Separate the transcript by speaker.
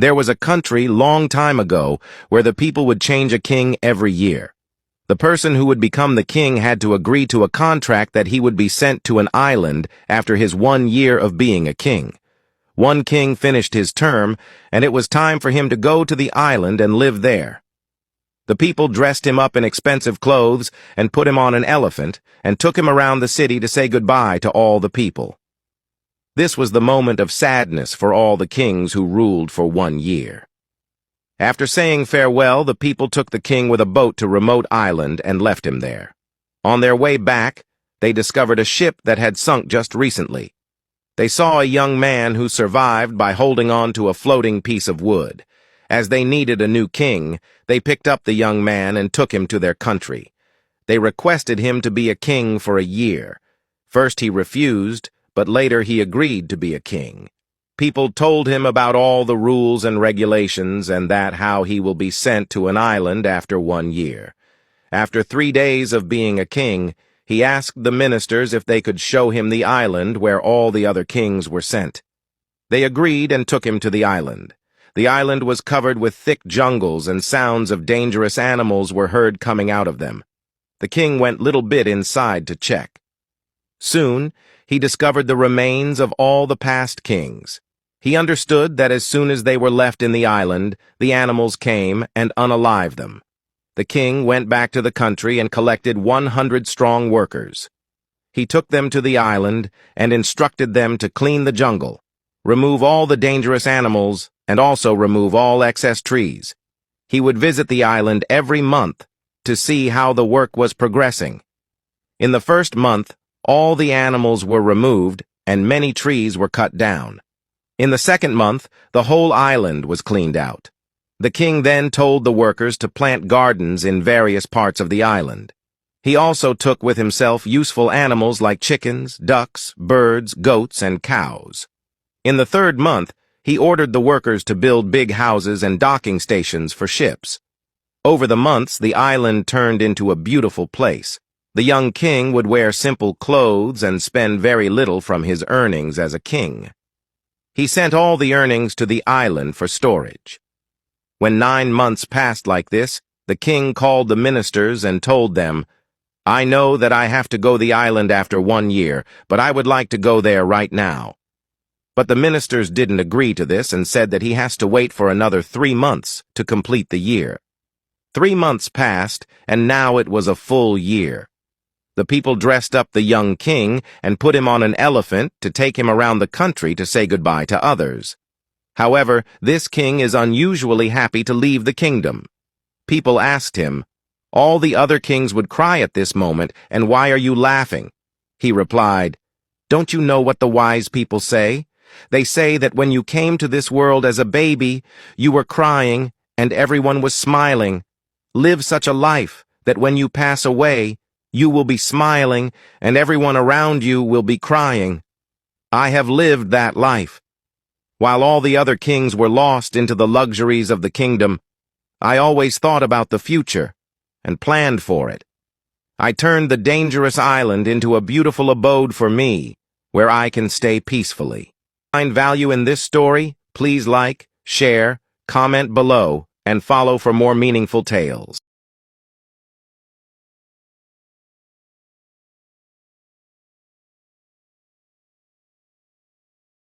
Speaker 1: There was a country long time ago where the people would change a king every year. The person who would become the king had to agree to a contract that he would be sent to an island after his 1 year of being a king. One king finished his term, and it was time for him to go to the island and live there. The people dressed him up in expensive clothes and put him on an elephant and took him around the city to say goodbye to all the people. This was the moment of sadness for all the kings who ruled for 1 year. After saying farewell, the people took the king with a boat to a remote island and left him there. On their way back, they discovered a ship that had sunk just recently. They saw a young man who survived by holding on to a floating piece of wood. As they needed a new king, they picked up the young man and took him to their country. They requested him to be a king for a year. First he refused, but later he agreed to be a king. People told him about all the rules and regulations and that how he will be sent to an island after 1 year. After 3 days of being a king, he asked the ministers if they could show him the island where all the other kings were sent. They agreed and took him to the island. The island was covered with thick jungles and sounds of dangerous animals were heard coming out of them. The king went little bit inside to check. Soon, he discovered the remains of all the past kings. He understood that as soon as they were left in the island, the animals came and unalived them. The king went back to the country and collected 100 strong workers. He took them to the island and instructed them to clean the jungle, remove all the dangerous animals, and also remove all excess trees. He would visit the island every month to see how the work was progressing. In the first month, all the animals were removed and many trees were cut down. In the second month, the whole island was cleaned out. The king then told the workers to plant gardens in various parts of the island. He also took with himself useful animals like chickens, ducks, birds, goats, and cows. In the third month, he ordered the workers to build big houses and docking stations for ships. Over the months, the island turned into a beautiful place. The young king would wear simple clothes and spend very little from his earnings as a king. He sent all the earnings to the island for storage. When 9 months passed like this, the king called the ministers and told them, "I know that I have to go the island after 1 year, but I would like to go there right now." But the ministers didn't agree to this and said that he has to wait for another 3 months to complete the year. 3 months passed, and now it was a full year. The people dressed up the young king and put him on an elephant to take him around the country to say goodbye to others. However, this king is unusually happy to leave the kingdom. People asked him, "All the other kings would cry at this moment, and why are you laughing?" He replied, "Don't you know what the wise people say? They say that when you came to this world as a baby, you were crying and everyone was smiling. Live such a life that when you pass away, you will be smiling and everyone around you will be crying. I have lived that life. While all the other kings were lost into the luxuries of the kingdom, I always thought about the future and planned for it. I turned the dangerous island into a beautiful abode for me, where I can stay peacefully." Find value in this story? Please like, share, comment below, and follow for more meaningful tales.